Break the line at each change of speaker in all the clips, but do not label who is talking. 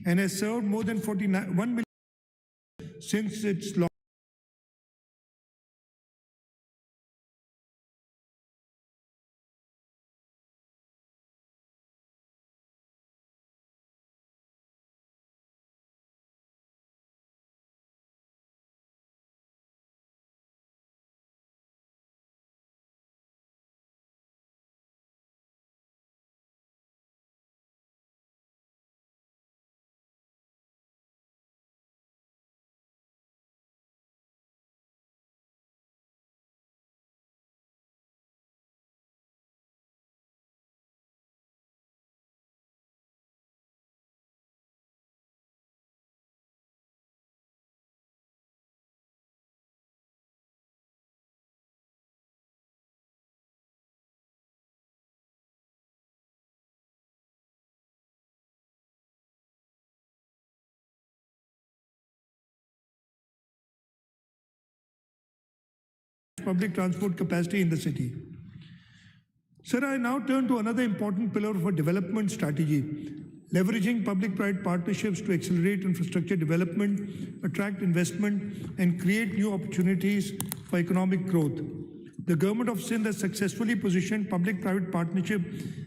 and has served more than 1 million since its launch. Public transport capacity in the city. Sir, I now turn to another important pillar of our development strategy, leveraging public-private partnerships to accelerate infrastructure development, attract investment, and create new opportunities for economic growth. The government of Sindh has successfully positioned public-private partnership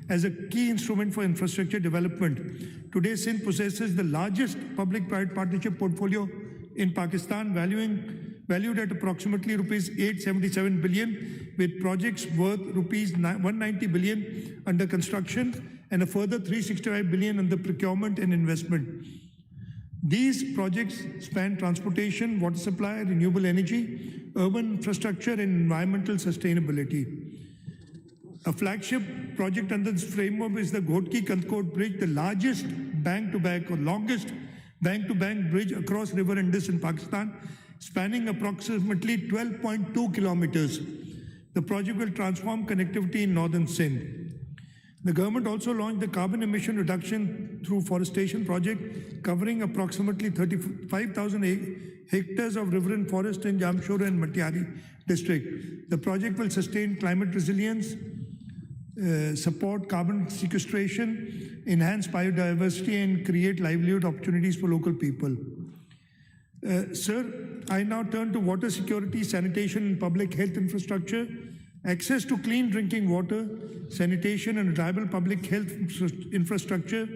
as a key instrument for infrastructure development. Today, Sindh possesses the largest public-private partnership portfolio in Pakistan, valued at approximately rupees 877 billion, with projects worth rupees 190 billion under construction and a further 365 billion under procurement and investment. These projects span transportation, water supply, renewable energy, urban infrastructure, and environmental sustainability. A flagship project under this framework is the Ghotki-Kantkot Bridge, the largest bank-to-bank or longest bank-to-bank bridge across River Indus in Pakistan, spanning approximately 12.2 kilometers. The project will transform connectivity in northern Sindh. The government also launched the carbon emission reduction through forestation project covering approximately 35,000 hectares of riverine forest in Jamshoro and Matiari district. The project will sustain climate resilience, support carbon sequestration, enhance biodiversity, and create livelihood opportunities for local people. Sir, I now turn to water security, sanitation, and public health infrastructure. Access to clean drinking water, sanitation, and reliable public health infrastructure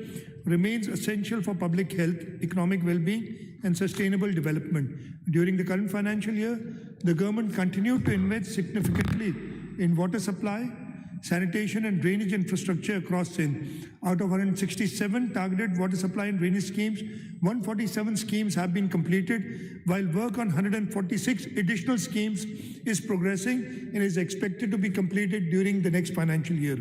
remains essential for public health, economic well-being, and sustainable development. During the current financial year, the government continued to invest significantly in water supply, sanitation, and drainage infrastructure across Sindh. Out of 167 targeted water supply and drainage schemes, 147 schemes have been completed, while work on 146 additional schemes is progressing and is expected to be completed during the next financial year.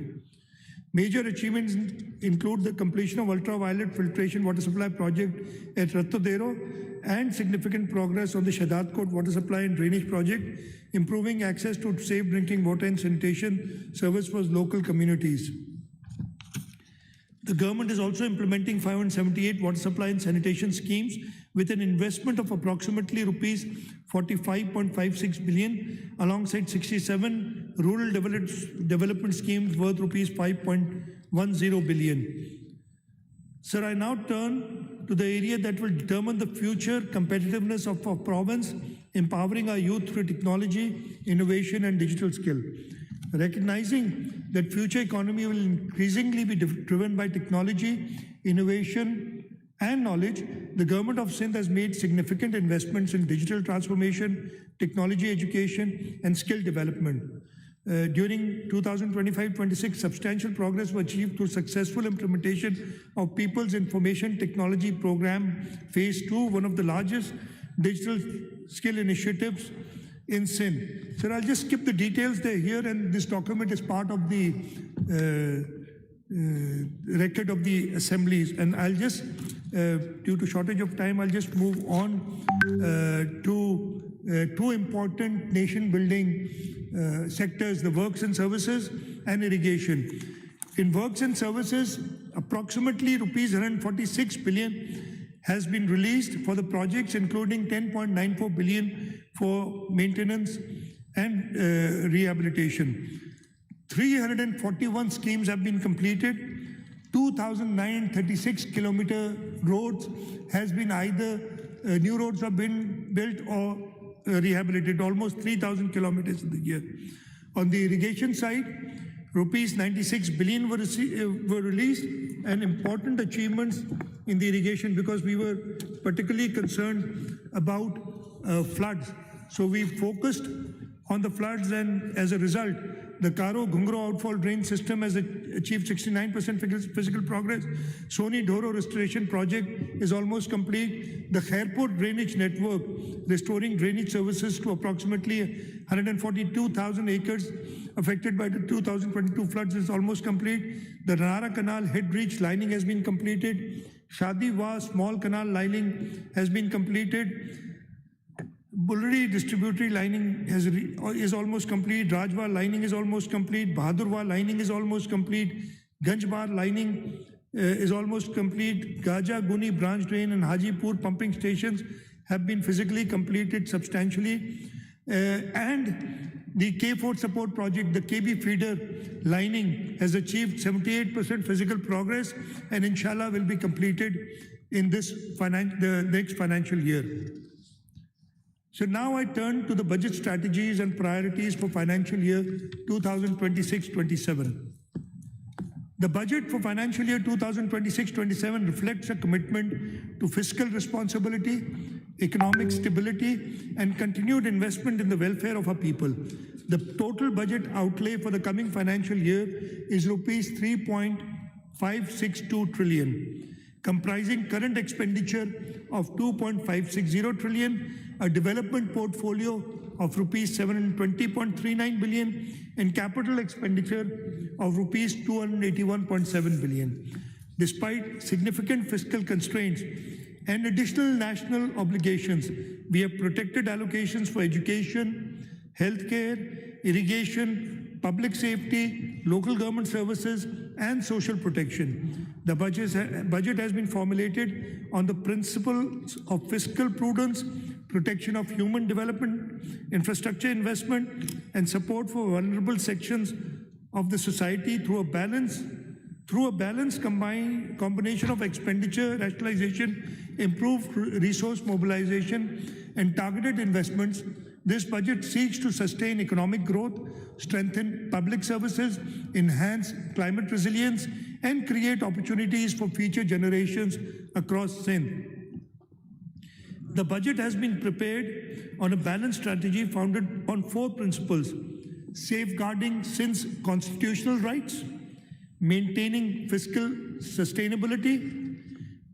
Major achievements include the completion of ultraviolet filtration water supply project at Rattodero and significant progress on the Shahadatkot water supply and drainage project, improving access to safe drinking water and sanitation service for local communities. The government is also implementing 578 water supply and sanitation schemes with an investment of approximately rupees 45.56 billion, alongside 67 rural development schemes worth rupees 5.10 billion. Sir, I now turn to the area that will determine the future competitiveness of our province, empowering our youth through technology, innovation, and digital skill. Recognizing that future economy will increasingly be driven by technology, innovation, and knowledge, the government of Sindh has made significant investments in digital transformation, technology education, and skill development. During 2025-26, substantial progress was achieved through successful implementation of People's Information Technology Program Phase 2, one of the largest digital skill initiatives in Sindh. Sir, I'll just skip the details. They're here, and this document is part of the record of the assemblies. And I'll just, due to shortage of time, I'll just move on to two important nation-building sectors, the works and services and irrigation. In works and services, approximately rupees 146 billion has been released for the projects, including 10.94 billion for maintenance and rehabilitation. 341 schemes have been completed. 2,936 kilometer roads has been either new roads have been built or rehabilitated, almost 3,000 kilometers in the year. On the irrigation side, rupees 96 billion were released, and important achievements in the irrigation because we were particularly concerned about floods. So we focused on the floods, and as a result, the Karo Ghungro outfall drain system has achieved 69% physical progress. Soni Dhoro restoration project is almost complete. The Khairpur drainage network, restoring drainage services to approximately 142,000 acres affected by the 2022 floods, is almost complete. The Nara Canal head breach lining has been completed. Shadi Wa small canal lining has been completed. Bulleri distributary lining is almost complete. Rajwa lining is almost complete. Bahadurwa lining is almost complete. Ganjbar lining is almost complete. Gaja Guni branch drain and Hajipur pumping stations have been physically completed substantially. And the K4 support project, the KB feeder lining, has achieved 78% physical progress, and inshallah will be completed in the next financial year. So now I turn to the budget strategies and priorities for financial year 2026-27. The budget for financial year 2026-27 reflects a commitment to fiscal responsibility, economic stability, and continued investment in the welfare of our people. The total budget outlay for the coming financial year is rupees 3.562 trillion, comprising current expenditure of 2.560 trillion, a development portfolio of rupees 720.39 billion, and capital expenditure of rupees 281.7 billion. Despite significant fiscal constraints and additional national obligations, we have protected allocations for education, healthcare, irrigation, public safety, local government services, and social protection. The budget has been formulated on the principles of fiscal prudence, protection of human development, infrastructure investment, and support for vulnerable sections of the society through a balanced combination of expenditure rationalization, improved resource mobilization, and targeted investments. This budget seeks to sustain economic growth, strengthen public services, enhance climate resilience, and create opportunities for future generations across Sindh. The budget has been prepared on a balanced strategy founded on 4 principles: safeguarding Sindh's constitutional rights, maintaining fiscal sustainability,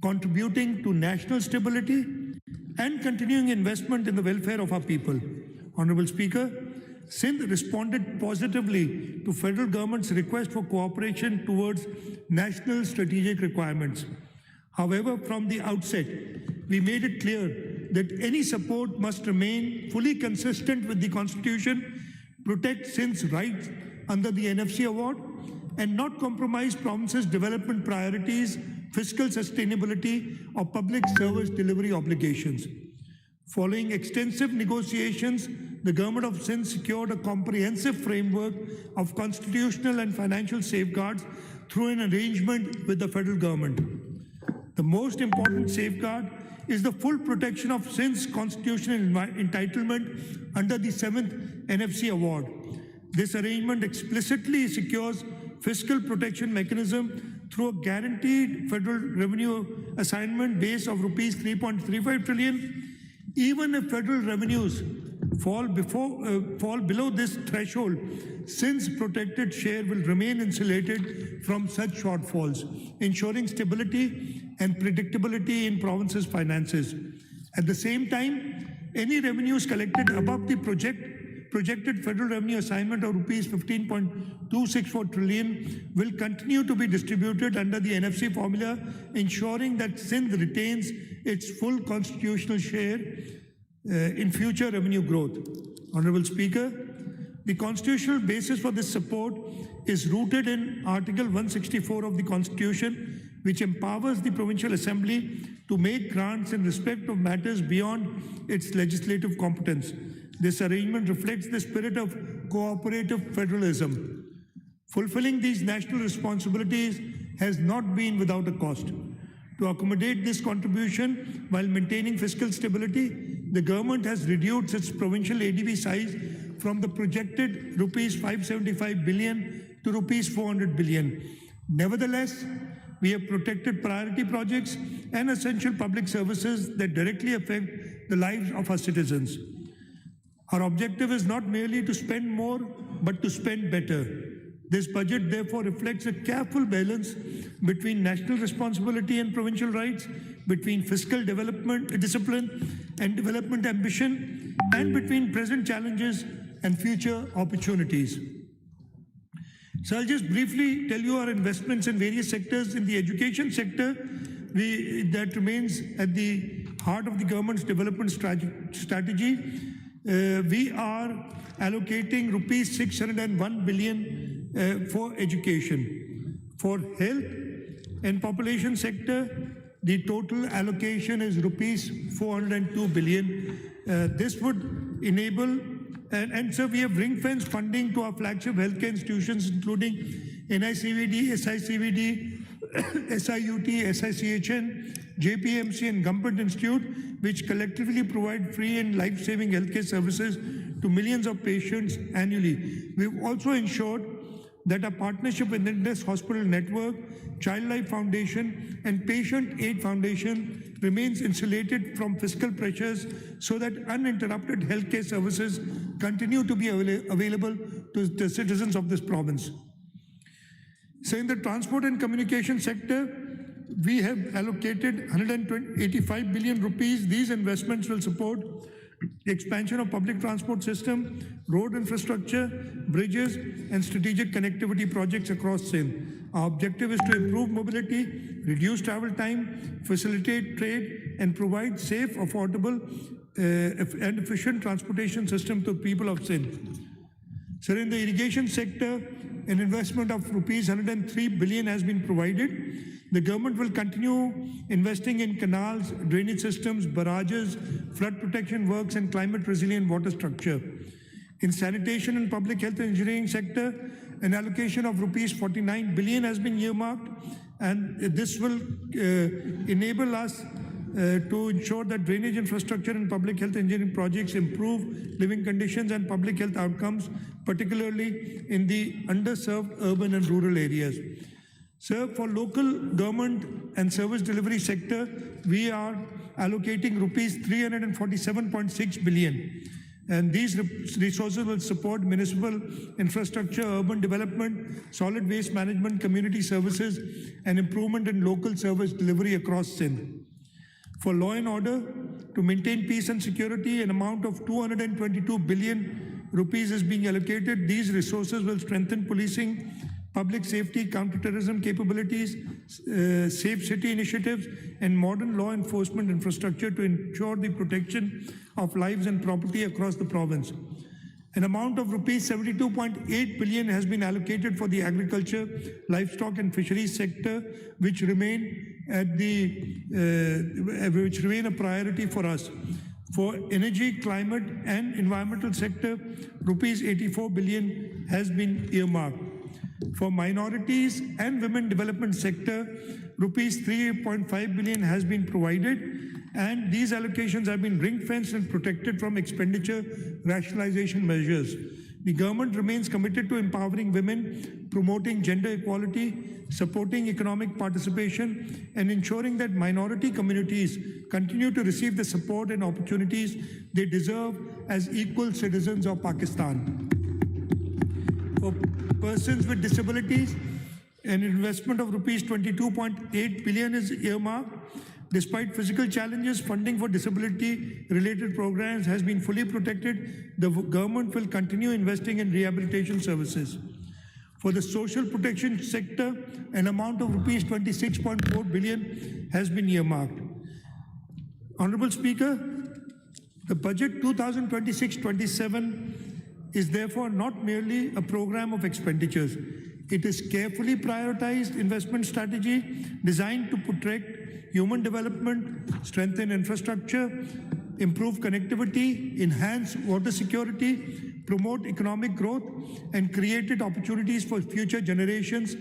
contributing to national stability, and continuing investment in the welfare of our people. Honorable Speaker, Sindh responded positively to federal government's request for cooperation towards national strategic requirements. However, from the outset, we made it clear that any support must remain fully consistent with the Constitution, protect Sindh's rights under the NFC award, and not compromise province's development priorities, fiscal sustainability, or public service delivery obligations. Following extensive negotiations, the government of Sindh secured a comprehensive framework of constitutional and financial safeguards through an arrangement with the federal government. The most important safeguard is the full protection of Sindh's constitutional entitlement under the 7th NFC award. This arrangement explicitly secures fiscal protection mechanism through a guaranteed federal revenue assignment base of rupees 3.35 trillion. Even if federal revenues fall below this threshold, Sindh's protected share will remain insulated from such shortfalls, ensuring stability and predictability in province's finances. At the same time, any revenues collected above the projected federal revenue assignment of rupees 15.264 trillion will continue to be distributed under the NFC formula, ensuring that Sindh retains its full constitutional share in future revenue growth. Honorable Speaker, the constitutional basis for this support is rooted in Article 164 of the Constitution, which empowers the Provincial Assembly to make grants in respect of matters beyond its legislative competence. This arrangement reflects the spirit of cooperative federalism. Fulfilling these national responsibilities has not been without a cost. To accommodate this contribution while maintaining fiscal stability, the government has reduced its provincial ADB size from the projected rupees 575 billion to rupees 400 billion. Nevertheless, we have protected priority projects and essential public services that directly affect the lives of our citizens. Our objective is not merely to spend more, but to spend better. This budget therefore reflects a careful balance between national responsibility and provincial rights, between fiscal development discipline and development ambition, and between present challenges and future opportunities. So I'll just briefly tell you our investments in various sectors. In the education sector, that remains at the heart of the government's development strategy. We are allocating rupees 601 billion for education. For health and population sector, the total allocation is rupees 402 billion. This would enable, and so we have ring-fenced funding to our flagship healthcare institutions, including NICVD, SICVD, SIUT, SICHN, JPMC, and Government Institute, which collectively provide free and life-saving healthcare services to millions of patients annually. We've also ensured that our partnership with Indus Hospital Network, Child Life Foundation, and Patient Aid Foundation remains insulated from fiscal pressures so that uninterrupted healthcare services continue to be available to the citizens of this province. So in the transport and communication sector, we have allocated 185 billion rupees. These investments will support the expansion of public transport system, road infrastructure, bridges, and strategic connectivity projects across Sindh. Our objective is to improve mobility, reduce travel time, facilitate trade, and provide safe, affordable, and efficient transportation system to people of Sindh. So in the irrigation sector, an investment of rupees 103 billion has been provided. The government will continue investing in canals, drainage systems, barrages, flood protection works, and climate resilient water structure. In sanitation and public health engineering sector, an allocation of rupees 49 billion has been earmarked, and this will enable us to ensure that drainage infrastructure and public health engineering projects improve living conditions and public health outcomes, particularly in the underserved urban and rural areas. So for local government and service delivery sector, we are allocating rupees 347.6 billion. And these resources will support municipal infrastructure, urban development, solid waste management, community services, and improvement in local service delivery across Sindh. For law and order, to maintain peace and security, an amount of 222 billion rupees is being allocated. These resources will strengthen policing, public safety, counterterrorism capabilities, safe city initiatives, and modern law enforcement infrastructure to ensure the protection of lives and property across the province. An amount of rupees 72.8 billion has been allocated for the agriculture, livestock, and fisheries sector, which remain a priority for us. For energy, climate, and environmental sector, rupees 84 billion has been earmarked. For minorities and women development sector, rupees 3.5 billion has been provided, and these allocations have been ring-fenced and protected from expenditure rationalization measures. The government remains committed to empowering women, promoting gender equality, supporting economic participation, and ensuring that minority communities continue to receive the support and opportunities they deserve as equal citizens of Pakistan. For persons with disabilities, an investment of rupees 22.8 billion is earmarked. Despite physical challenges, funding for disability-related programs has been fully protected. The government will continue investing in rehabilitation services. For the social protection sector, an amount of rupees 26.4 billion has been earmarked. Honorable Speaker, the budget 2026-27 is therefore not merely a program of expenditures. It is carefully prioritized investment strategy designed to protect human development, strengthen infrastructure, improve connectivity, enhance water security, promote economic growth, and create opportunities for future generations.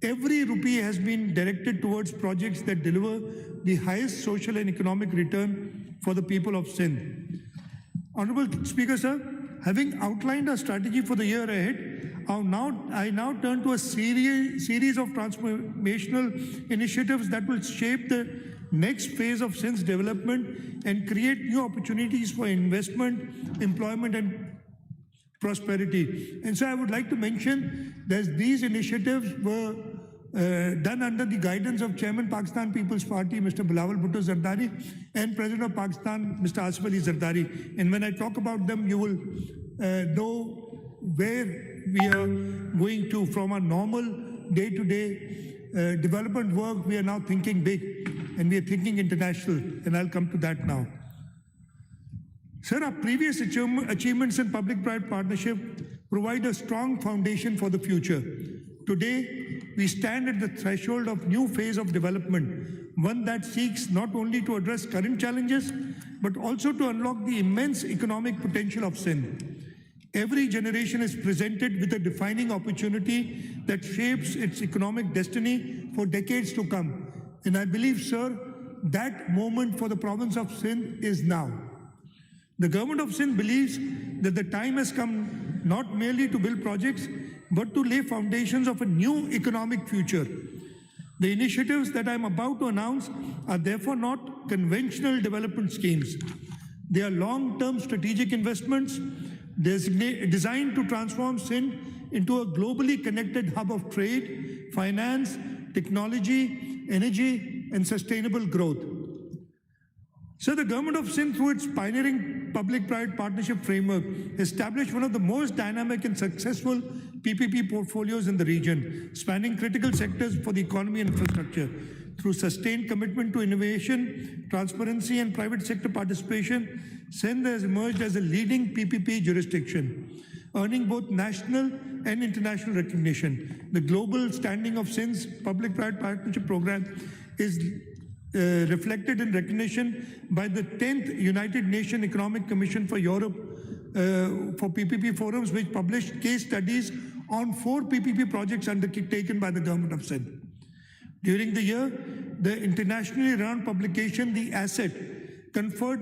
Every rupee has been directed towards projects that deliver the highest social and economic return for the people of Sindh. Honorable Speaker, sir, having outlined our strategy for the year ahead, I now turn to a series of transformational initiatives that will shape the next phase of Sindh's development and create new opportunities for investment, employment, and prosperity. And so I would like to mention that these initiatives were done under the guidance of Chairman Pakistan People's Party, Mr. Bilawal Bhutto Zardari, and President of Pakistan, Mr. Asif Ali Zardari. And when I talk about them, you will know where we are going to. From our normal day-to-day development work, we are now thinking big, and we are thinking international, and I'll come to that now. Sir, our previous achievements in public-private partnership provide a strong foundation for the future. Today, we stand at the threshold of new phase of development, one that seeks not only to address current challenges, but also to unlock the immense economic potential of Sindh. Every generation is presented with a defining opportunity that shapes its economic destiny for decades to come. And I believe, sir, that moment for the province of Sindh is now. The government of Sindh believes that the time has come not merely to build projects, but to lay foundations of a new economic future. The initiatives that I am about to announce are therefore not conventional development schemes. They are long-term strategic investments designed to transform Sindh into a globally connected hub of trade, finance, technology, energy, and sustainable growth. So the government of Sindh, through its pioneering public-private partnership framework, established one of the most dynamic and successful PPP portfolios in the region, spanning critical sectors for the economy and infrastructure. Through sustained commitment to innovation, transparency, and private sector participation, Sindh has emerged as a leading PPP jurisdiction, earning both national and international recognition. The global standing of Sindh's public-private partnership program is reflected in recognition by the 10th United Nations Economic Commission for Europe for PPP forums, which published case studies on 4 PPP projects undertaken by the government of Sindh. During the year, the internationally renowned publication, The Asset, conferred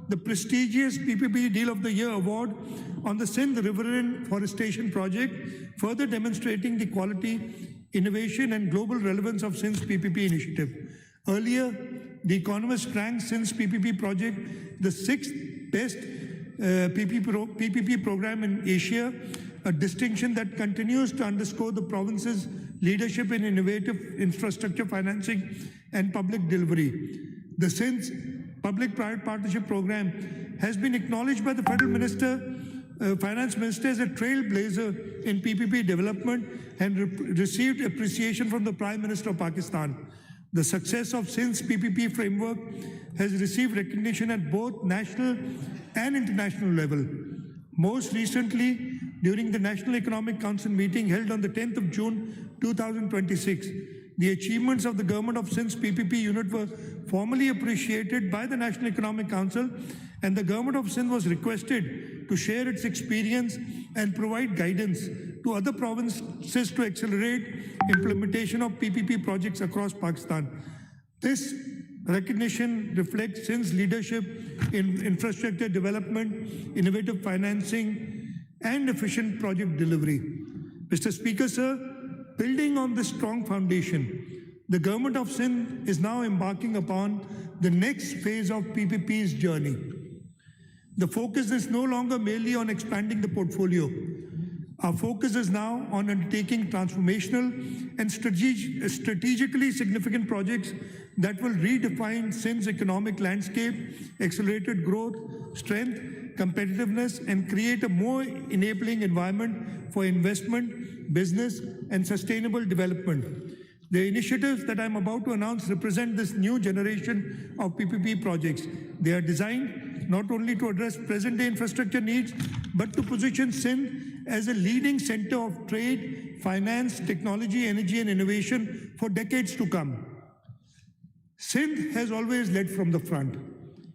the prestigious PPP Deal of the Year award on the Sindh Riverine Forestation Project, further demonstrating the quality, innovation, and global relevance of Sindh's PPP initiative. Earlier, The Economist ranked Sindh's PPP project the 6th best PPP program in Asia, a distinction that continues to underscore the province's leadership in innovative infrastructure financing and public delivery. The Sindh's public-private partnership program has been acknowledged by the Federal Finance Minister as a trailblazer in PPP development and received appreciation from the Prime Minister of Pakistan. The success of Sindh's PPP framework has received recognition at both national and international level. Most recently, during the National Economic Council meeting held on the 10th of June 2026, the achievements of the government of Sindh's PPP unit were formally appreciated by the National Economic Council, and the government of Sindh was requested to share its experience and provide guidance to other provinces to accelerate implementation of PPP projects across Pakistan. This recognition reflects Sindh's leadership in infrastructure development, innovative financing, and efficient project delivery. Mr. Speaker, sir, building on this strong foundation, the government of Sindh is now embarking upon the next phase of PPP's journey. The focus is no longer merely on expanding the portfolio. Our focus is now on undertaking transformational and strategically significant projects that will redefine Sindh's economic landscape, accelerated growth, strength, competitiveness, and create a more enabling environment for investment, business, and sustainable development. The initiatives that I'm about to announce represent this new generation of PPP projects. They are designed not only to address present-day infrastructure needs, but to position Sindh as a leading center of trade, finance, technology, energy, and innovation for decades to come. Sindh has always led from the front.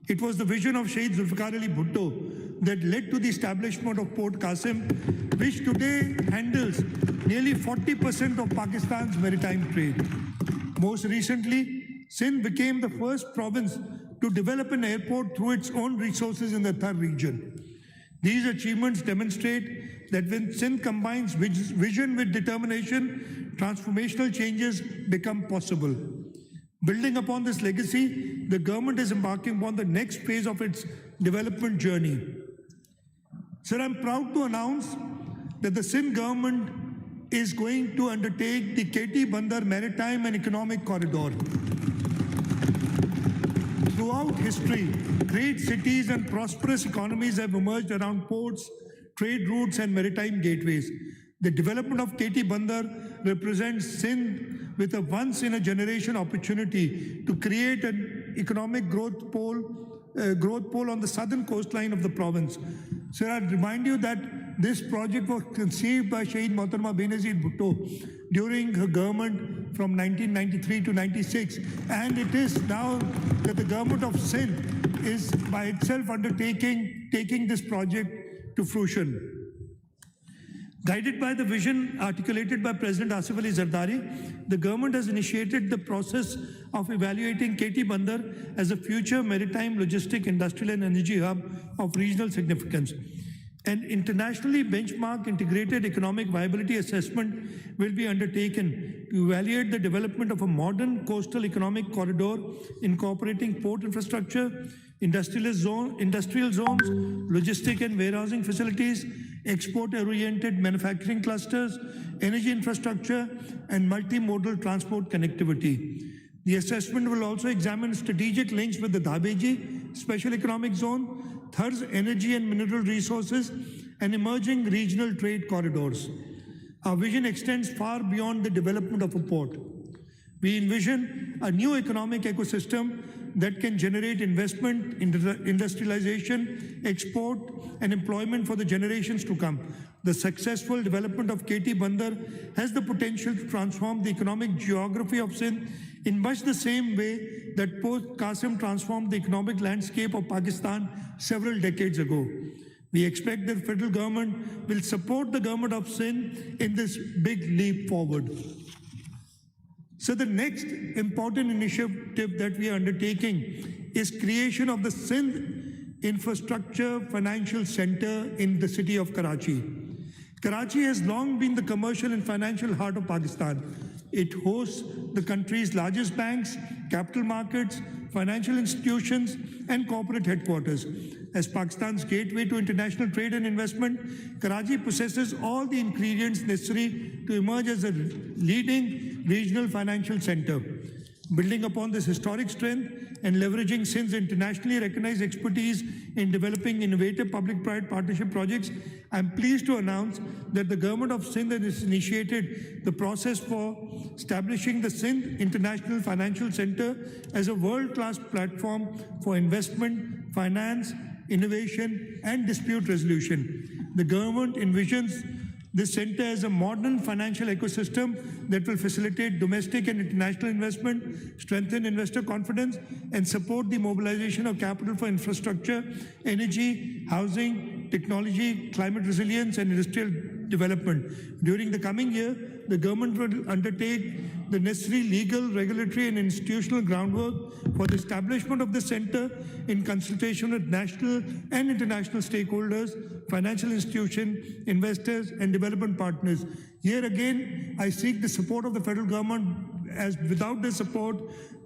It was the vision of Shahid Zulfikar Ali Bhutto that led to the establishment of Port Qasim, which today handles nearly 40% of Pakistan's maritime trade. Most recently, Sindh became the first province to develop an airport through its own resources in the Thar region. These achievements demonstrate that when Sindh combines vision with determination, transformational changes become possible. Building upon this legacy, the government is embarking upon the next phase of its development journey. Sir, I'm proud to announce that the Sindh government is going to undertake the KT Bandar Maritime and Economic Corridor. Throughout history, great cities and prosperous economies have emerged around ports, trade routes, and maritime gateways. The development of KT Bandar represents Sindh with a once-in-a-generation opportunity to create an economic growth pole on the southern coastline of the province. Sir, I'd remind you that this project was conceived by Shaheed Mohtarma Benazir Bhutto during her government from 1993 to 96, and it is now that the government of Sindh is by itself taking this project to fruition. Guided by the vision articulated by President Asif Ali Zardari, the government has initiated the process of evaluating KT Bandar as a future maritime, logistic, industrial and energy hub of regional significance. An internationally benchmarked integrated economic viability assessment will be undertaken to evaluate the development of a modern coastal economic corridor incorporating port infrastructure, industrial zones, logistic and warehousing facilities, export-oriented manufacturing clusters, energy infrastructure, and multimodal transport connectivity. The assessment will also examine strategic links with the Dhabeji Special Economic Zone, Thar's energy and mineral resources, and emerging regional trade corridors. Our vision extends far beyond the development of a port. We envision a new economic ecosystem that can generate investment, industrialization, export, and employment for the generations to come. The successful development of KT Bandar has the potential to transform the economic geography of Sindh in much the same way that Port Qasim transformed the economic landscape of Pakistan several decades ago. We expect that the federal government will support the government of Sindh in this big leap forward. So the next important initiative that we are undertaking is creation of the Sindh Infrastructure Financial Center in the city of Karachi. Karachi has long been the commercial and financial heart of Pakistan. It hosts the country's largest banks, capital markets, financial institutions, and corporate headquarters. As Pakistan's gateway to international trade and investment, Karachi possesses all the ingredients necessary to emerge as a leading regional financial center. Building upon this historic strength and leveraging Sindh's internationally recognized expertise in developing innovative public-private partnership projects, I'm pleased to announce that the government of Sindh has initiated the process for establishing the Sindh International Financial Center as a world-class platform for investment, finance, innovation, and dispute resolution. The government envisions this center as a modern financial ecosystem that will facilitate domestic and international investment, strengthen investor confidence, and support the mobilization of capital for infrastructure, energy, housing, technology, climate resilience, and industrial development. During the coming year, the government will undertake the necessary legal, regulatory, and institutional groundwork for the establishment of the center in consultation with national and international stakeholders, financial institutions, investors, and development partners. Here again, I seek the support of the federal government, as without their support,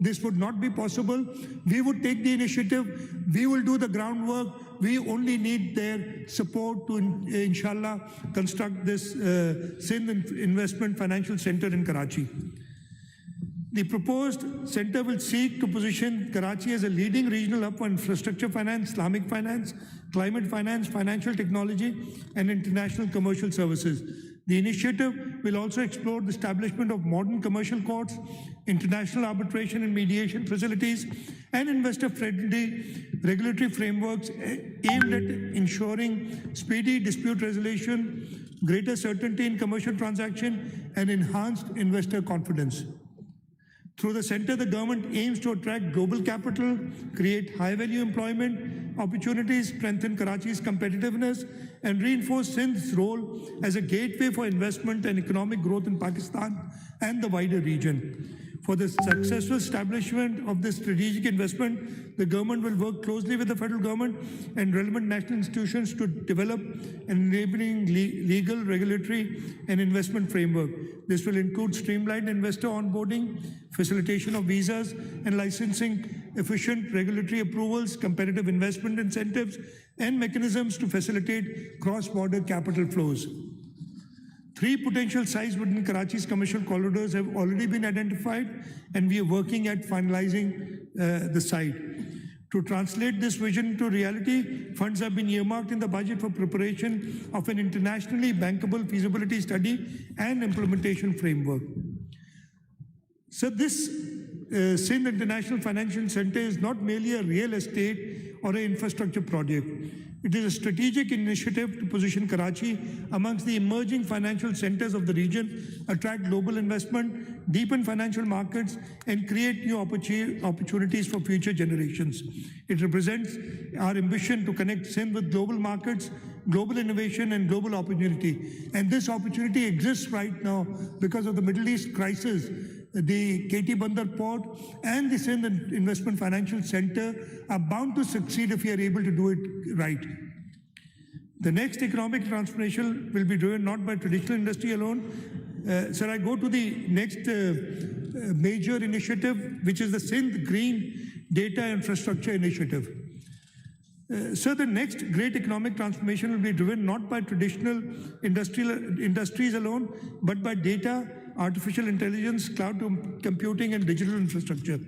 this would not be possible. We would take the initiative, we will do the groundwork, we only need their support to, inshallah, construct this Sindh Investment Financial Center in Karachi. The proposed center will seek to position Karachi as a leading regional hub for infrastructure finance, Islamic finance, climate finance, financial technology, and international commercial services. The initiative will also explore the establishment of modern commercial courts, international arbitration and mediation facilities, and investor-friendly regulatory frameworks aimed at ensuring speedy dispute resolution, greater certainty in commercial transaction, and enhanced investor confidence. Through the center, the government aims to attract global capital, create high-value employment opportunities, strengthen Karachi's competitiveness, and reinforce Sindh's role as a gateway for investment and economic growth in Pakistan and the wider region. For the successful establishment of this strategic investment, the government will work closely with the federal government and relevant national institutions to develop an enabling legal, regulatory, and investment framework. This will include streamlined investor onboarding, facilitation of visas and licensing, efficient regulatory approvals, competitive investment incentives, and mechanisms to facilitate cross-border capital flows. 3 potential sites within Karachi's commercial corridors have already been identified, and we are working at finalizing the site. To translate this vision into reality, funds have been earmarked in the budget for preparation of an internationally bankable feasibility study and implementation framework. So this Sindh International Financial Center is not merely a real estate or an infrastructure project. It is a strategic initiative to position Karachi amongst the emerging financial centers of the region, attract global investment, deepen financial markets, and create new opportunities for future generations. It represents our ambition to connect Sindh with global markets, global innovation, and global opportunity. And this opportunity exists right now because of the Middle East crisis. The KT Bandar Port and the Sindh Investment Financial Center are bound to succeed if we are able to do it right. The next economic transformation will be driven not by traditional industry alone. Sir, I go to the next major initiative, which is the Sindh Green Data Infrastructure Initiative. So the next great economic transformation will be driven not by traditional industries alone, but by data, artificial intelligence, cloud computing, and digital infrastructure.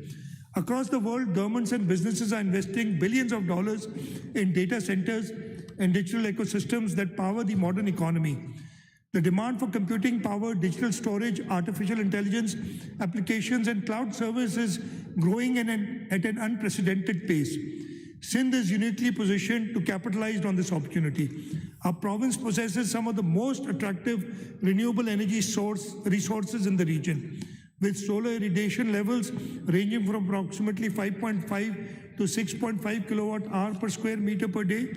Across the world, governments and businesses are investing billions of dollars in data centers and digital ecosystems that power the modern economy. The demand for computing power, digital storage, artificial intelligence applications, and cloud services is growing at an unprecedented pace. Sindh is uniquely positioned to capitalize on this opportunity. Our province possesses some of the most attractive renewable energy resources in the region, with solar irradiation levels ranging from approximately 5.5 to 6.5 kilowatt-hour per square meter per day.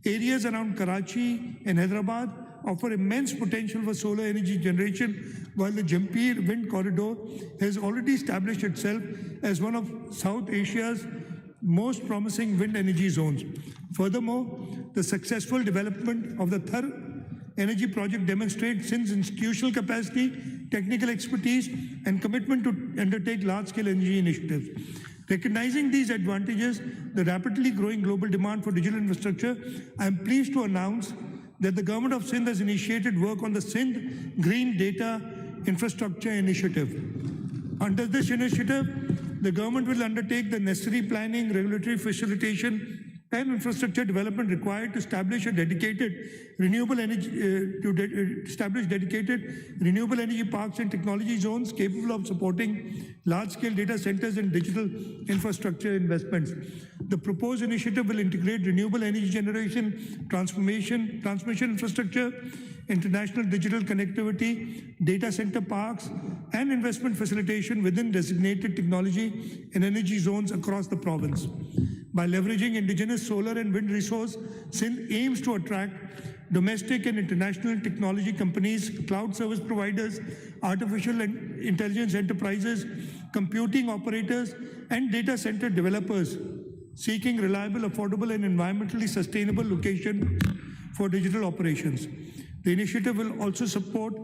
Areas around Karachi and Hyderabad offer immense potential for solar energy generation, while the Jampir Wind Corridor has already established itself as one of South Asia's most promising wind energy zones. Furthermore, the successful development of the Thar energy project demonstrates Sindh's institutional capacity, technical expertise, and commitment to undertake large-scale energy initiatives. Recognizing these advantages, the rapidly growing global demand for digital infrastructure, I am pleased to announce that the government of Sindh has initiated work on the Sindh Green Data Infrastructure Initiative. Under this initiative, the government will undertake the necessary planning, regulatory facilitation, and infrastructure development required to establish a dedicated renewable energy renewable energy parks and technology zones capable of supporting large-scale data centers and digital infrastructure investments. The proposed initiative will integrate renewable energy generation, transmission infrastructure, international digital connectivity, data center parks, and investment facilitation within designated technology and energy zones across the province. By leveraging indigenous solar and wind resource, Sindh aims to attract domestic and international technology companies, cloud service providers, artificial intelligence enterprises, computing operators, and data center developers seeking reliable, affordable, and environmentally sustainable location for digital operations. The initiative will also support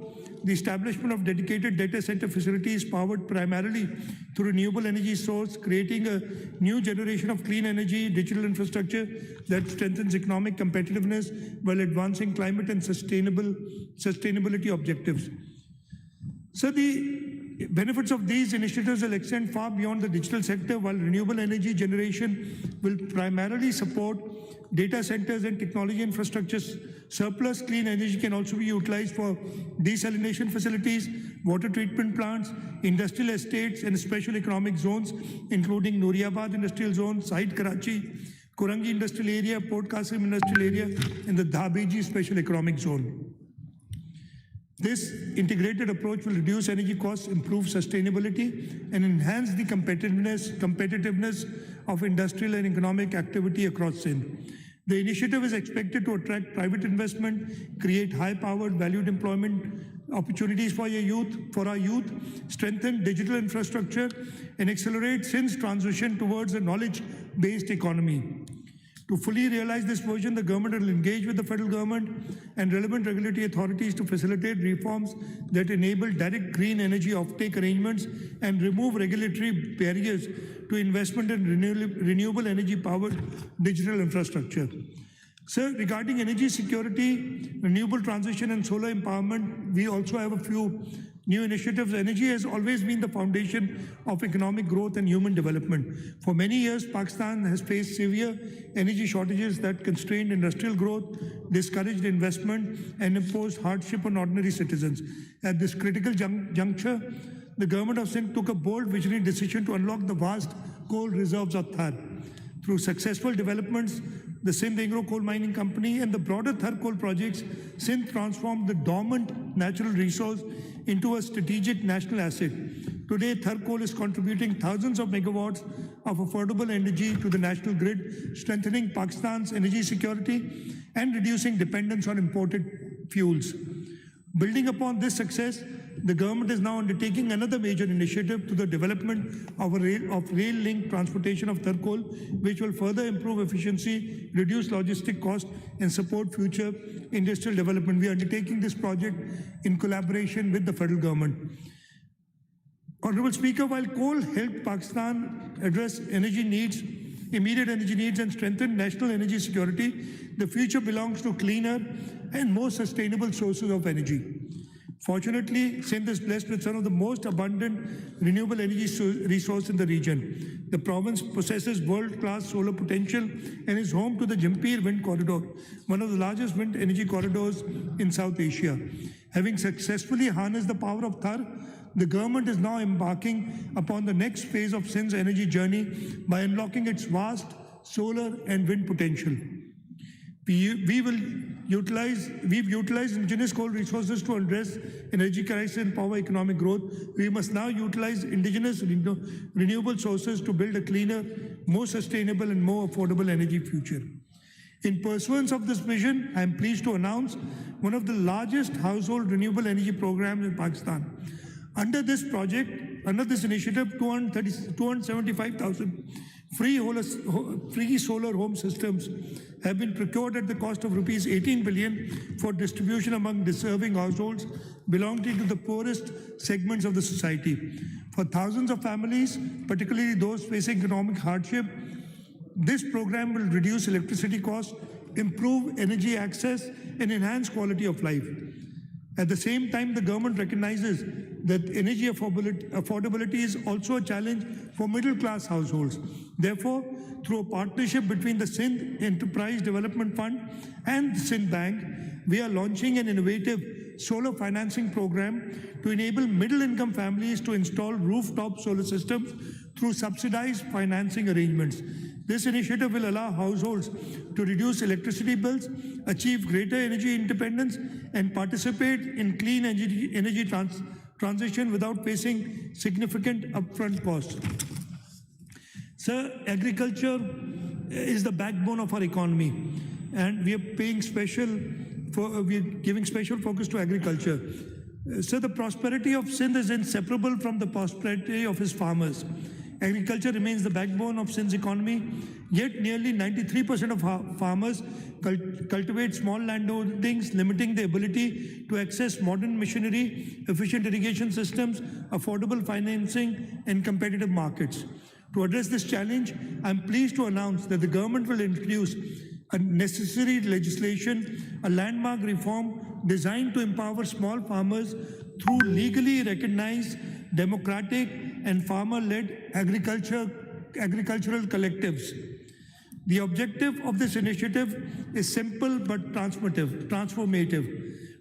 the establishment of dedicated data center facilities powered primarily through renewable energy source, creating a new generation of clean energy, digital infrastructure that strengthens economic competitiveness while advancing climate and sustainability objectives. So the benefits of these initiatives will extend far beyond the digital sector, while renewable energy generation will primarily support data centers and technology infrastructures. Surplus clean energy can also be utilized for desalination facilities, water treatment plants, industrial estates, and special economic zones, including Nooriabad Industrial Zone, Side Karachi, Kurangi Industrial Area, Port Qasim Industrial Area, and the Dhabeji Special Economic Zone. This integrated approach will reduce energy costs, improve sustainability, and enhance the competitiveness of industrial and economic activity across Sindh. The initiative is expected to attract private investment, create high-powered, valued employment opportunities for our youth, strengthen digital infrastructure, and accelerate Sindh's transition towards a knowledge-based economy. To fully realize this vision, the government will engage with the federal government and relevant regulatory authorities to facilitate reforms that enable direct green energy offtake arrangements and remove regulatory barriers to investment in renewable energy-powered digital infrastructure. Sir, regarding energy security, renewable transition and solar empowerment, we also have a few new initiatives. Energy has always been the foundation of economic growth and human development. For many years, Pakistan has faced severe energy shortages that constrained industrial growth, discouraged investment, and imposed hardship on ordinary citizens. At this critical juncture, the government of Sindh took a bold visionary decision to unlock the vast coal reserves of Thar. Through successful developments, the Sindh Agro Coal Mining Company and the broader Thar coal projects, Sindh transformed the dormant natural resource into a strategic national asset. Today, Thar coal is contributing thousands of megawatts of affordable energy to the national grid, strengthening Pakistan's energy security and reducing dependence on imported fuels. Building upon this success, the government is now undertaking another major initiative to the development of rail-linked transportation of Thar coal, which will further improve efficiency, reduce logistic costs, and support future industrial development. We are undertaking this project in collaboration with the federal government. Honorable Speaker, while coal helped Pakistan address immediate energy needs, and strengthen national energy security, the future belongs to cleaner and more sustainable sources of energy. Fortunately, Sindh is blessed with some of the most abundant renewable energy resource in the region. The province possesses world-class solar potential and is home to the Jampir Wind Corridor, one of the largest wind energy corridors in South Asia. Having successfully harnessed the power of Thar, the government is now embarking upon the next phase of Sindh's energy journey by unlocking its vast solar and wind potential. We've utilized indigenous coal resources to address energy crisis and power economic growth. We must now utilize indigenous renewable sources to build a cleaner, more sustainable and more affordable energy future. In pursuance of this vision, I am pleased to announce one of the largest household renewable energy programs in Pakistan. Under this initiative, 275,000 free solar home systems have been procured at the cost of rupees 18 billion for distribution among deserving households belonging to the poorest segments of the society. For thousands of families, particularly those facing economic hardship, this program will reduce electricity costs, improve energy access, and enhance quality of life. At the same time, the government recognizes that energy affordability is also a challenge for middle-class households. Therefore, through a partnership between the Sindh Enterprise Development Fund and the Sindh Bank, we are launching an innovative solar financing program to enable middle-income families to install rooftop solar systems through subsidized financing arrangements. This initiative will allow households to reduce electricity bills, achieve greater energy independence, and participate in clean energy transition without facing significant upfront costs. Sir, agriculture is the backbone of our economy, and we are giving special focus to agriculture. Sir, the prosperity of Sindh is inseparable from the prosperity of its farmers. Agriculture remains the backbone of Sindh's economy, yet nearly 93% of farmers cultivate small landholdings, limiting the ability to access modern machinery, efficient irrigation systems, affordable financing, and competitive markets. To address this challenge, I am pleased to announce that the government will introduce a necessary legislation, a landmark reform designed to empower small farmers through legally recognized, democratic, and farmer-led agricultural collectives. The objective of this initiative is simple but transformative.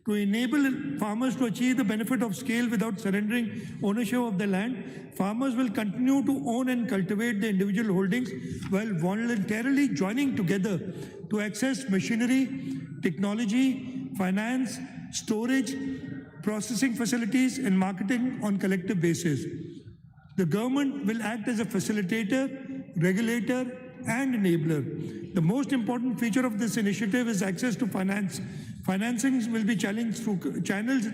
To enable farmers to achieve the benefit of scale without surrendering ownership of their land, farmers will continue to own and cultivate their individual holdings while voluntarily joining together to access machinery, technology, finance, storage, processing facilities, and marketing on collective basis. The government will act as a facilitator, regulator, and enabler. The most important feature of this initiative is access to finance. Financings will be channeled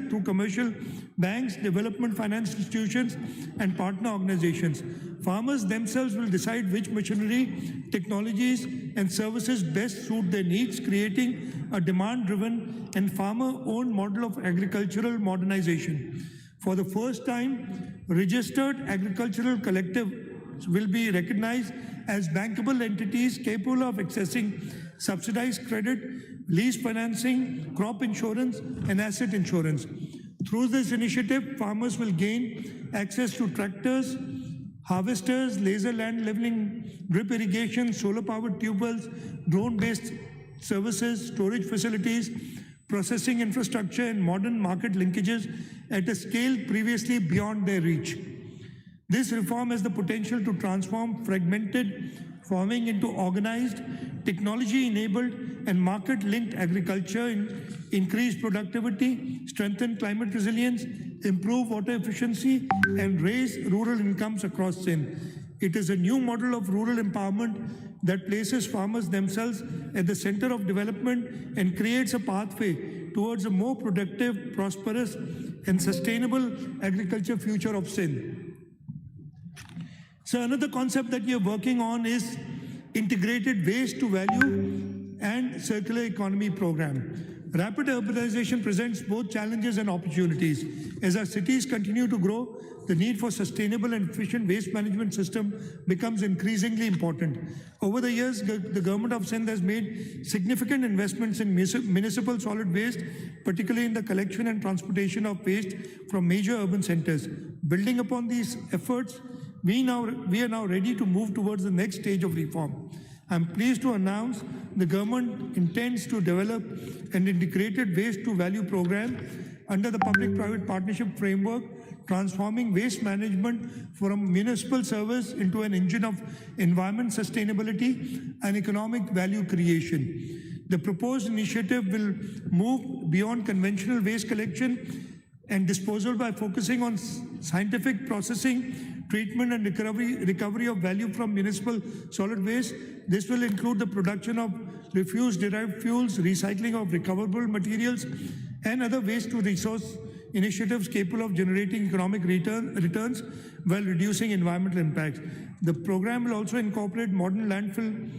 through commercial banks, development finance institutions, and partner organizations. Farmers themselves will decide which machinery, technologies, and services best suit their needs, creating a demand-driven and farmer-owned model of agricultural modernization. For the first time, registered agricultural collectives will be recognized as bankable entities capable of accessing subsidized credit, lease financing, crop insurance, and asset insurance. Through this initiative, farmers will gain access to tractors, harvesters, laser land leveling, drip irrigation, solar-powered tube wells, drone-based services, storage facilities, processing infrastructure, and modern market linkages at a scale previously beyond their reach. This reform has the potential to transform fragmented farming into organized, technology-enabled, and market-linked agriculture, increase productivity, strengthen climate resilience, improve water efficiency, and raise rural incomes across Sindh. It is a new model of rural empowerment that places farmers themselves at the center of development and creates a pathway towards a more productive, prosperous, and sustainable agriculture future of Sindh. So another concept that we are working on is integrated waste to value and circular economy program. Rapid urbanization presents both challenges and opportunities. As our cities continue to grow, the need for sustainable and efficient waste management system becomes increasingly important. Over the years, the government of Sindh has made significant investments in municipal solid waste, particularly in the collection and transportation of waste from major urban centers. Building upon these efforts, we are now ready to move towards the next stage of reform. I'm pleased to announce the government intends to develop an integrated waste to value program under the public-private partnership framework, transforming waste management from municipal service into an engine of environment sustainability and economic value creation. The proposed initiative will move beyond conventional waste collection and disposal by focusing on scientific processing, treatment and recovery of value from municipal solid waste. This will include the production of refuse-derived fuels, recycling of recoverable materials, and other waste-to-resource initiatives capable of generating economic returns while reducing environmental impacts. The program will also incorporate modern landfill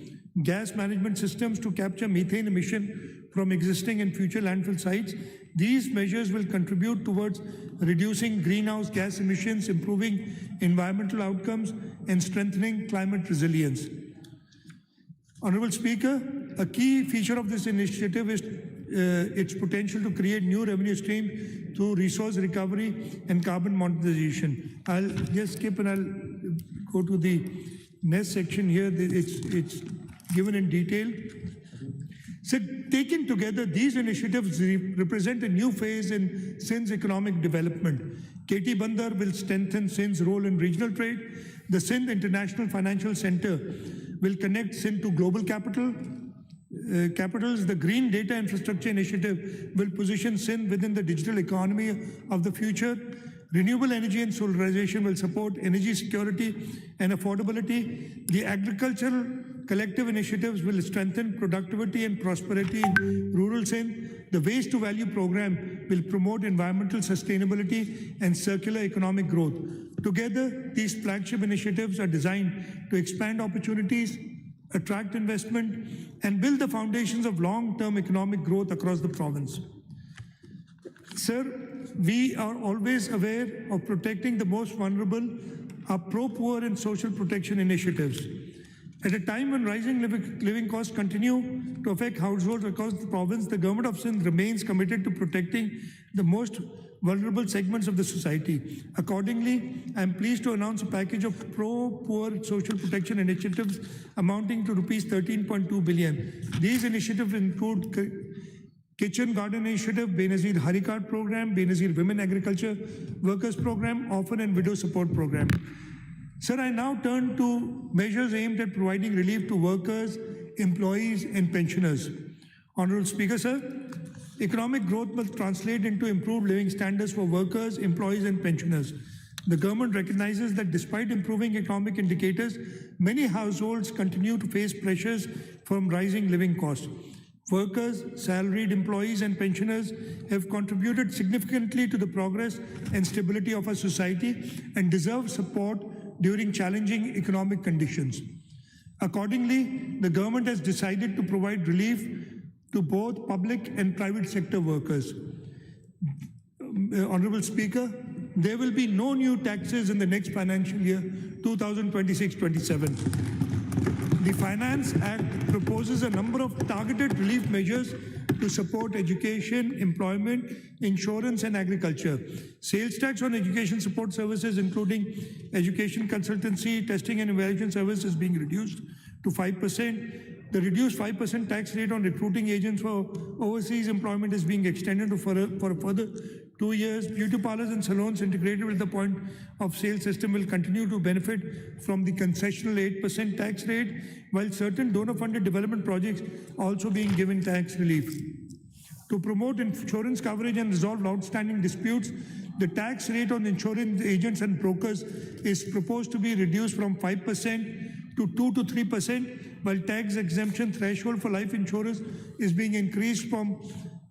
gas management systems to capture methane emission from existing and future landfill sites. These measures will contribute towards reducing greenhouse gas emissions, improving environmental outcomes, and strengthening climate resilience. Honorable Speaker, a key feature of this initiative is its potential to create new revenue streams through resource recovery and carbon monetization. I'll just skip and I'll go to the next section here. It's given in detail. So taken together, these initiatives represent a new phase in Sindh's economic development. KT Bandar will strengthen Sindh's role in regional trade. The Sindh International Financial Center will connect Sindh to global capitals. The Green Data Infrastructure Initiative will position Sindh within the digital economy of the future. Renewable energy and solarization will support energy security and affordability. The agricultural collective initiatives will strengthen productivity and prosperity in rural Sindh. The Waste to Value program will promote environmental sustainability and circular economic growth. Together, these flagship initiatives are designed to expand opportunities, attract investment, and build the foundations of long-term economic growth across the province. Sir, we are always aware of protecting the most vulnerable, our pro-poor and social protection initiatives. At a time when rising living costs continue to affect households across the province, the government of Sindh remains committed to protecting the most vulnerable segments of the society. Accordingly, I am pleased to announce a package of pro-poor social protection initiatives amounting to Rs 13.2 billion. These initiatives include Kitchen Garden Initiative, Benazir Hari Card Program, Benazir Women Agriculture Workers Program, Orphan and Widow Support Program. Sir, I now turn to measures aimed at providing relief to workers, employees, and pensioners. Honorable Speaker, sir. Economic growth must translate into improved living standards for workers, employees, and pensioners. The government recognizes that despite improving economic indicators, many households continue to face pressures from rising living costs. Workers, salaried employees, and pensioners have contributed significantly to the progress and stability of our society and deserve support during challenging economic conditions. Accordingly, the government has decided to provide relief to both public and private sector workers. Honorable Speaker, there will be no new taxes in the next financial year 2026-27. The Finance Act proposes a number of targeted relief measures to support education, employment, insurance, and agriculture. Sales tax on education support services, including education consultancy, testing, and evaluation services, being reduced to 5%. The reduced 5% tax rate on recruiting agents for overseas employment is being extended for a further 2 years. Beauty parlors and salons integrated with the point of sale system will continue to benefit from the concessional 8% tax rate, while certain donor-funded development projects also being given tax relief. To promote insurance coverage and resolve outstanding disputes, the tax rate on insurance agents and brokers is proposed to be reduced from 5% to 2 to 3%, while tax exemption threshold for life insurers is being increased from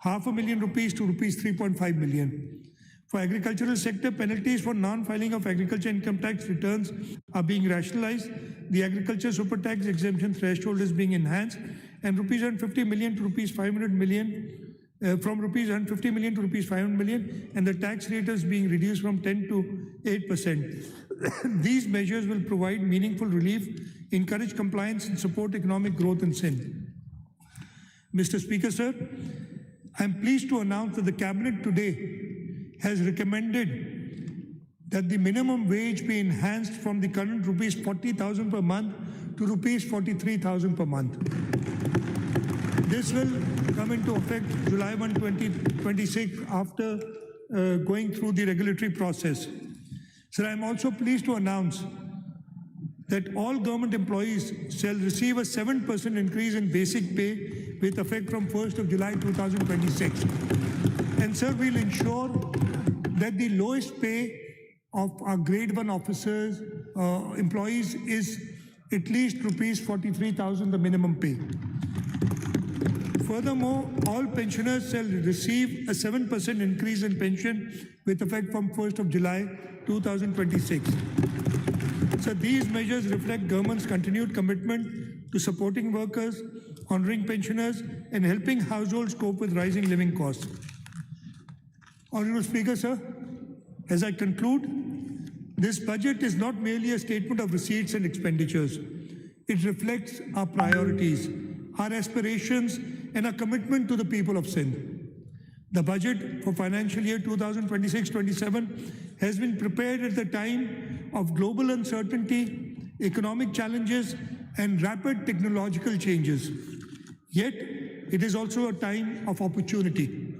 ₹500,000 to ₹3.5 million. For agricultural sector, penalties for non-filing of agriculture income tax returns are being rationalized. The agriculture super tax exemption threshold is being enhanced, and ₹150 million to ₹500 million. From ₹150 million to ₹500 million, and the tax rate is being reduced from 10 to 8%. These measures will provide meaningful relief, encourage compliance, and support economic growth in Sindh. Mr. Speaker, sir, I am pleased to announce that the Cabinet today has recommended that the minimum wage be enhanced from the current ₹40,000 per month to ₹43,000 per month. This will come into effect July 1, 2026 after going through the regulatory process. Sir, I am also pleased to announce that all government employees shall receive a 7% increase in basic pay with effect from 1st of July 2026. And sir, we'll ensure that the lowest pay of our grade 1 officers, employees is at least ₹43,000, the minimum pay. Furthermore, all pensioners shall receive a 7% increase in pension with effect from 1st of July 2026. So these measures reflect government's continued commitment to supporting workers, honoring pensioners, and helping households cope with rising living costs. Honorable Speaker, sir, as I conclude, this budget is not merely a statement of receipts and expenditures. It reflects our priorities, our aspirations, and our commitment to the people of Sindh. The budget for financial year 2026-27 has been prepared at the time of global uncertainty, economic challenges, and rapid technological changes. Yet, it is also a time of opportunity.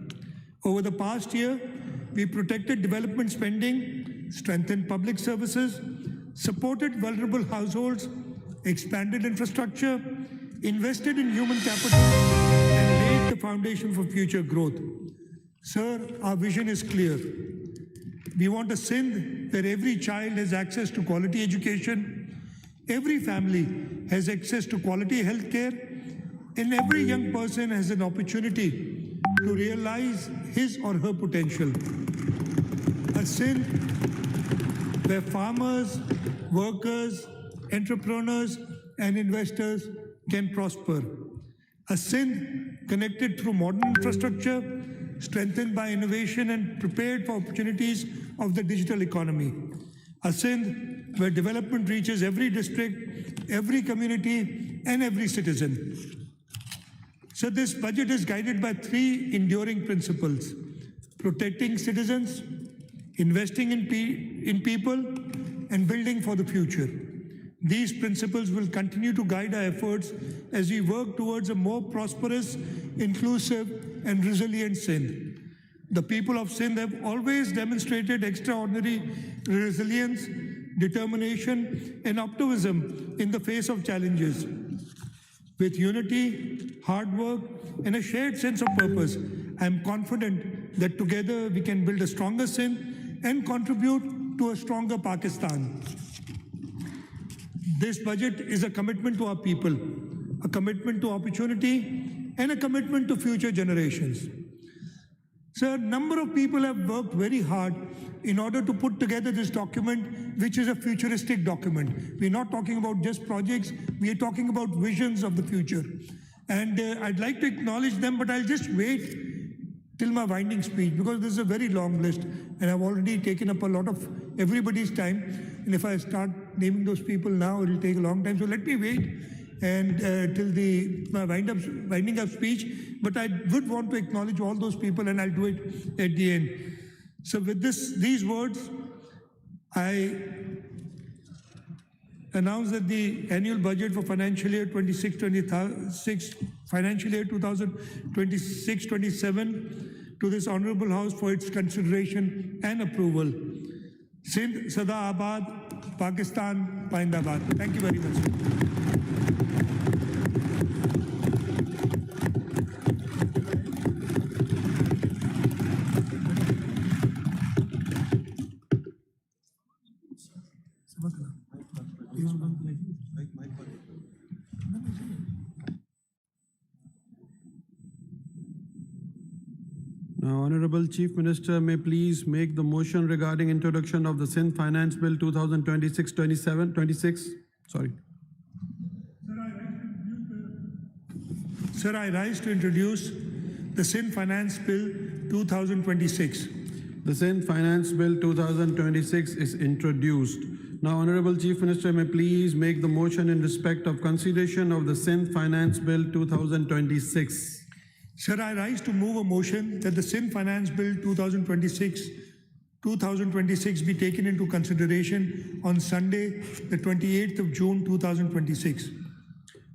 Over the past year, we protected development spending, strengthened public services, supported vulnerable households, expanded infrastructure, invested in human capital, and laid the foundation for future growth. Sir, our vision is clear. We want a Sindh where every child has access to quality education, every family has access to quality health care, and every young person has an opportunity to realize his or her potential. A Sindh where farmers, workers, entrepreneurs, and investors can prosper. A Sindh connected through modern infrastructure, strengthened by innovation and prepared for opportunities of the digital economy. A Sindh where development reaches every district, every community, and every citizen. So this budget is guided by 3 enduring principles: protecting citizens, investing in people, and building for the future. These principles will continue to guide our efforts as we work towards a more prosperous, inclusive, and resilient Sindh. The people of Sindh have always demonstrated extraordinary resilience, determination, and optimism in the face of challenges. With unity, hard work, and a shared sense of purpose, I am confident that together we can build a stronger Sindh and contribute to a stronger Pakistan. This budget is a commitment to our people, a commitment to opportunity, and a commitment to future generations. Sir, a number of people have worked very hard in order to put together this document, which is a futuristic document. We're not talking about just projects, we are talking about visions of the future. And I'd like to acknowledge them, but I'll just wait till my winding speech, because this is a very long list, and I've already taken up a lot of everybody's time. And if I start naming those people now, it'll take a long time. So let me wait and till my winding up speech. But I would want to acknowledge all those people, and I'll do it at the end. So with these words, I announce that the annual budget for financial year 26-26, financial year 2026-27 to this Honorable House for its consideration and approval. Sindh Sada Abad, Pakistan Paindabad. Thank you very much.
Now, Honorable Chief Minister may please make the motion regarding introduction of the Sindh Finance Bill 2026-26. Sorry.
Sir, I rise to introduce the Sindh Finance Bill 2026.
The Sindh Finance Bill 2026 is introduced. Now, Honorable Chief Minister may please make the motion in respect of consideration of the Sindh Finance Bill 2026.
Sir, I rise to move a motion that the Sindh Finance Bill 2026 be taken into consideration on Sunday, the 28th of June 2026.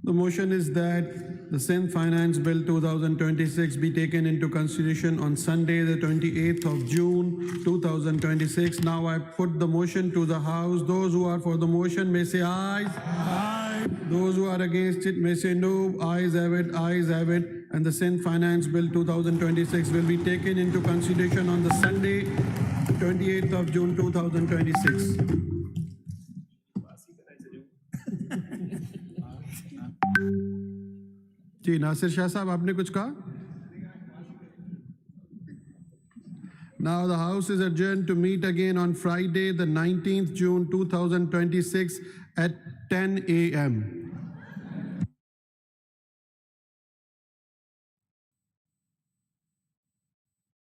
The motion is that the Sindh Finance Bill 2026 be taken into consideration on Sunday, the 28th of June 2026. Now I put the motion to the House. Those who are for the motion may say aye.
Aye.
Those who are against it may say no. Ayes have it, ayes have it. And the Sindh Finance Bill 2026 will be taken into consideration on the Sunday, 28th of June 2026. जी नासिर शाह साहब आपने कुछ कहा? Now the House is adjourned to meet again on Friday, the 19th June 2026 at 10 a.m.